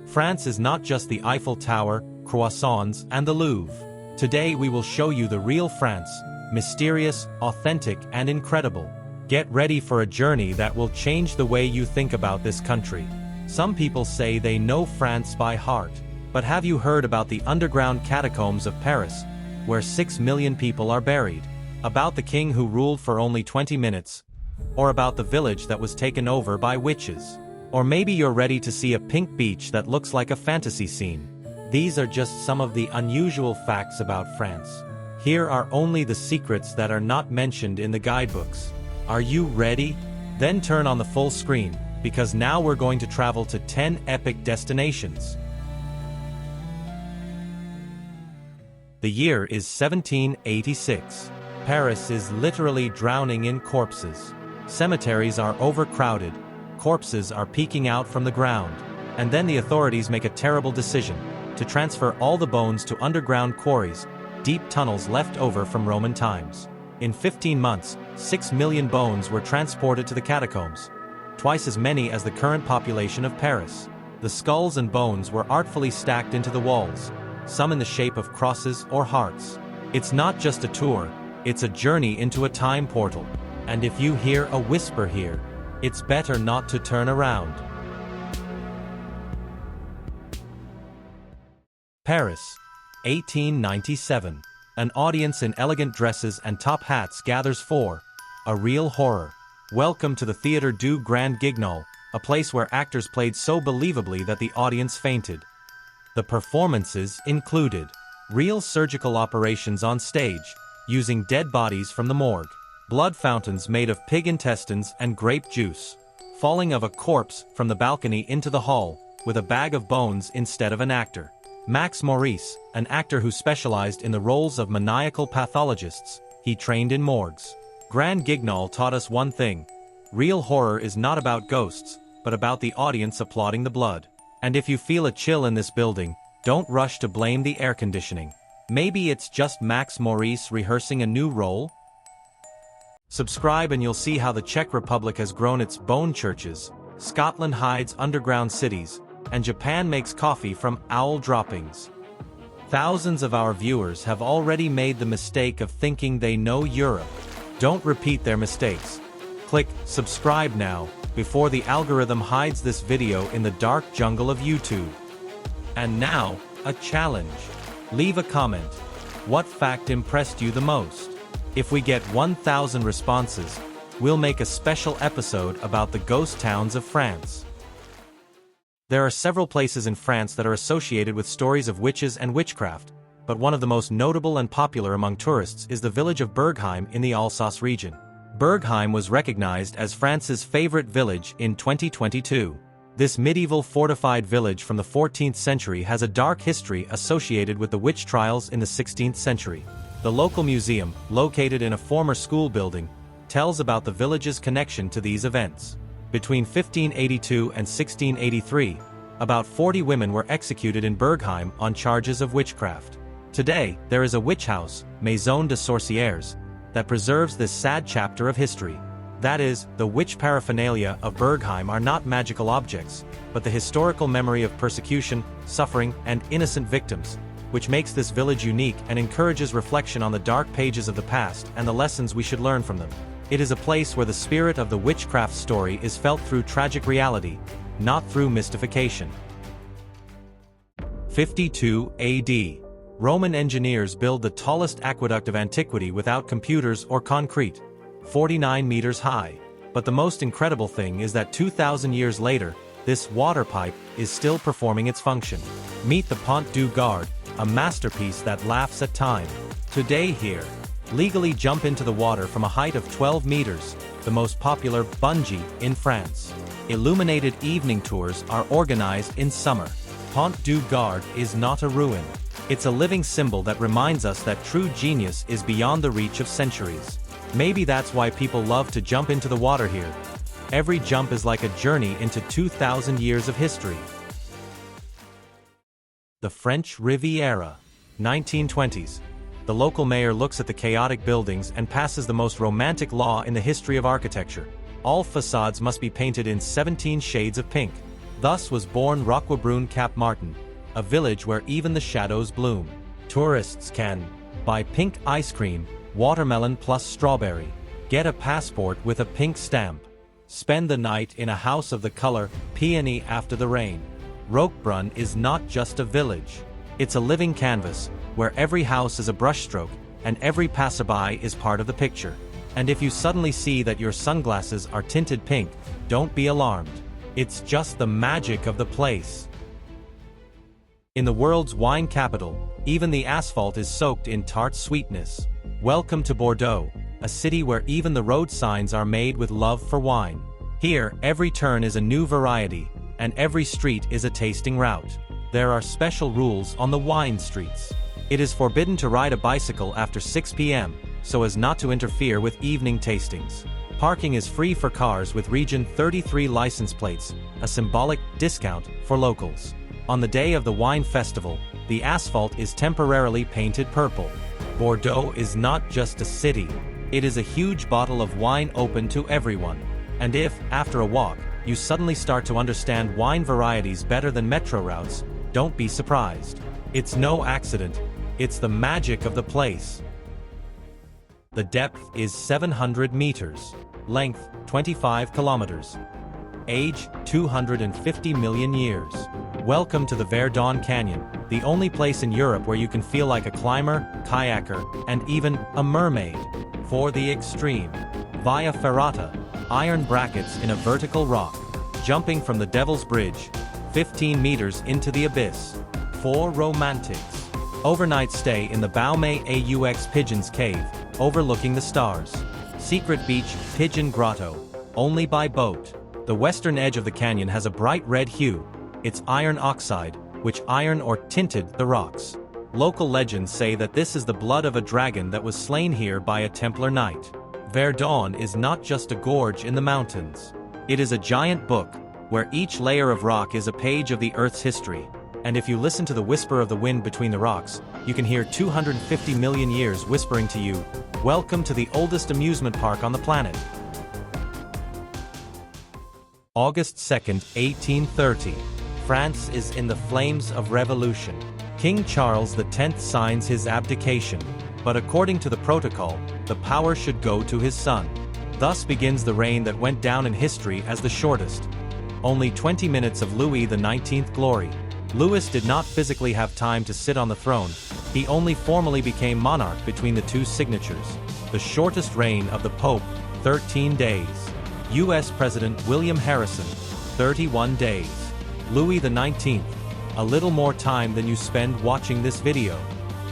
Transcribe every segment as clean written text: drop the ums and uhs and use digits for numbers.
France is not just the Eiffel Tower, croissants, and the Louvre. Today we will show you the real France, mysterious, authentic, and incredible. Get ready for a journey that will change the way you think about this country. Some people say they know France by heart. But have you heard about the underground catacombs of Paris, where 6 million people are buried? About the king who ruled for only 20 minutes? Or about the village that was taken over by witches? Or maybe you're ready to see a pink beach that looks like a fantasy scene. These are just some of the unusual facts about France. Here are only the secrets that are not mentioned in the guidebooks. Are you ready? Then turn on the full screen, because now we're going to travel to 10 epic destinations. The year is 1786. Paris is literally drowning in corpses. Cemeteries are overcrowded, corpses are peeking out from the ground, and then the authorities make a terrible decision to transfer all the bones to underground quarries, deep tunnels left over from Roman times. In 15 months, 6 million bones were transported to the catacombs, twice as many as the current population of Paris. The skulls and bones were artfully stacked into the walls, some in the shape of crosses or hearts. It's not just a tour, it's a journey into a time portal. And if you hear a whisper here, it's better not to turn around. Paris, 1897. An audience in elegant dresses and top hats gathers for a real horror. Welcome to the Théâtre du Grand Guignol, a place where actors played so believably that the audience fainted. The performances included real surgical operations on stage, using dead bodies from the morgue, blood fountains made of pig intestines and grape juice, falling of a corpse from the balcony into the hall, with a bag of bones instead of an actor. Max Maurice, an actor who specialized in the roles of maniacal pathologists, he trained in morgues. Grand Guignol taught us one thing: real horror is not about ghosts, but about the audience applauding the blood. And if you feel a chill in this building, don't rush to blame the air conditioning. Maybe it's just Max Maurice rehearsing a new role? Subscribe and you'll see how the Czech Republic has grown its bone churches, Scotland hides underground cities, and Japan makes coffee from owl droppings. Thousands of our viewers have already made the mistake of thinking they know Europe. Don't repeat their mistakes. Click subscribe now, before the algorithm hides this video in the dark jungle of YouTube. And now, a challenge. Leave a comment. What fact impressed you the most? If we get 1,000 responses, we'll make a special episode about the ghost towns of France. There are several places in France that are associated with stories of witches and witchcraft, but one of the most notable and popular among tourists is the village of Bergheim in the Alsace region. Bergheim was recognized as France's favorite village in 2022. This medieval fortified village from the 14th century has a dark history associated with the witch trials in the 16th century. The local museum, located in a former school building, tells about the village's connection to these events. Between 1582 and 1683, about 40 women were executed in Bergheim on charges of witchcraft. Today, there is a witch house, Maison de Sorcières, that preserves this sad chapter of history. That is, the witch paraphernalia of Bergheim are not magical objects, but the historical memory of persecution, suffering, and innocent victims, which makes this village unique and encourages reflection on the dark pages of the past and the lessons we should learn from them. It is a place where the spirit of the witchcraft story is felt through tragic reality, not through mystification. 52 AD. Roman engineers build the tallest aqueduct of antiquity without computers or concrete, 49 meters high. But the most incredible thing is that 2,000 years later, this water pipe is still performing its function. Meet the Pont du Gard, a masterpiece that laughs at time. Today here, legally jump into the water from a height of 12 meters, the most popular bungee in France. Illuminated evening tours are organized in summer. Pont du Gard is not a ruin. It's a living symbol that reminds us that true genius is beyond the reach of centuries. Maybe that's why people love to jump into the water here. Every jump is like a journey into 2,000 years of history. The French Riviera. 1920s. The local mayor looks at the chaotic buildings and passes the most romantic law in the history of architecture. All facades must be painted in 17 shades of pink. Thus was born Roquebrune Cap Martin, a village where even the shadows bloom. Tourists can buy pink ice cream, watermelon plus strawberry, get a passport with a pink stamp, spend the night in a house of the color peony after the rain. Roquebrune is not just a village. It's a living canvas, where every house is a brushstroke, and every passerby is part of the picture. And if you suddenly see that your sunglasses are tinted pink, don't be alarmed. It's just the magic of the place. In the world's wine capital, even the asphalt is soaked in tart sweetness. Welcome to Bordeaux, a city where even the road signs are made with love for wine. Here, every turn is a new variety, and every street is a tasting route. There are special rules on the wine streets. It is forbidden to ride a bicycle after 6 p.m., so as not to interfere with evening tastings. Parking is free for cars with Region 33 license plates, a symbolic discount for locals. On the day of the wine festival, the asphalt is temporarily painted purple. Bordeaux is not just a city. It is a huge bottle of wine open to everyone. And if, after a walk, you suddenly start to understand wine varieties better than metro routes, don't be surprised. It's no accident. It's the magic of the place. The depth is 700 meters. Length, 25 kilometers. Age, 250 million years. Welcome to the Verdon Canyon, the only place in Europe where you can feel like a climber, kayaker, and even a mermaid. For the extreme. Via Ferrata, iron brackets in a vertical rock. Jumping from the Devil's Bridge, 15 meters into the abyss. For romantics. Overnight stay in the Baume aux Pigeons Cave, overlooking the stars. Secret beach, Pigeon Grotto, only by boat. The western edge of the canyon has a bright red hue. It's iron oxide, which iron or tinted the rocks. Local legends say that this is the blood of a dragon that was slain here by a Templar knight. Verdon is not just a gorge in the mountains. It is a giant book, where each layer of rock is a page of the Earth's history. And if you listen to the whisper of the wind between the rocks, you can hear 250 million years whispering to you, "Welcome to the oldest amusement park on the planet." August 2nd, 1830. France is in the flames of revolution. King Charles X signs his abdication, but according to the protocol, the power should go to his son. Thus begins the reign that went down in history as the shortest. Only 20 minutes of Louis XIX's glory. Louis did not physically have time to sit on the throne, he only formally became monarch between the two signatures. The shortest reign of the Pope, 13 days. U.S. President William Harrison, 31 days. Louis XIX, a little more time than you spend watching this video.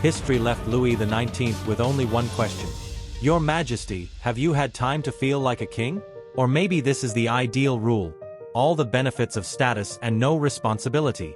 History left Louis XIX with only one question. Your Majesty, have you had time to feel like a king? Or maybe this is the ideal rule. All the benefits of status and no responsibility.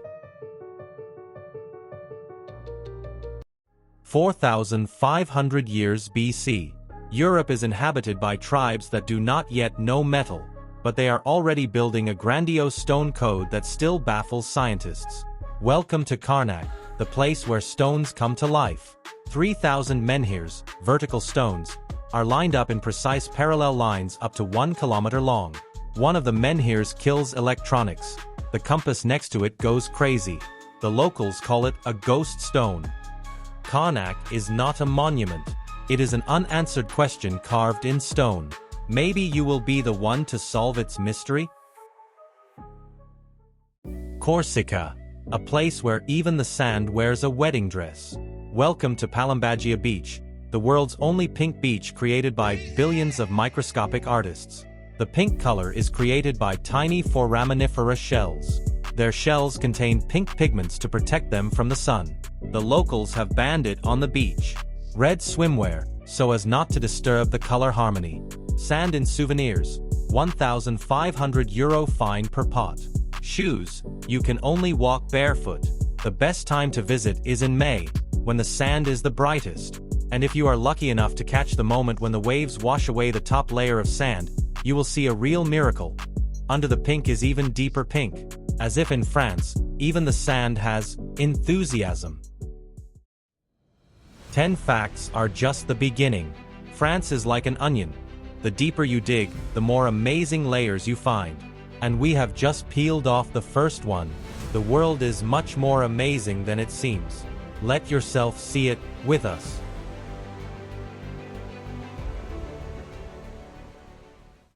4,500 years BC. Europe is inhabited by tribes that do not yet know metal, but they are already building a grandiose stone code that still baffles scientists. Welcome to Karnak, the place where stones come to life. 3,000 menhirs, vertical stones, are lined up in precise parallel lines up to 1 kilometer long. One of the menhirs kills electronics. The compass next to it goes crazy. The locals call it a ghost stone. Karnak is not a monument. It is an unanswered question carved in stone. Maybe you will be the one to solve its mystery? Corsica, a place where even the sand wears a wedding dress. Welcome to Palambaggia Beach, the world's only pink beach created by billions of microscopic artists. The pink color is created by tiny foraminifera shells. Their shells contain pink pigments to protect them from the sun. The locals have banned it on the beach. Red swimwear, so as not to disturb the color harmony. Sand in souvenirs, €1,500 fine per pot. Shoes, you can only walk barefoot. The best time to visit is in May, when the sand is the brightest. And if you are lucky enough to catch the moment when the waves wash away the top layer of sand, you will see a real miracle. Under the pink is even deeper pink. As if in France, even the sand has enthusiasm. 10 facts are just the beginning. France is like an onion. The deeper you dig, the more amazing layers you find. And we have just peeled off the first one. The world is much more amazing than it seems. Let yourself see it with us.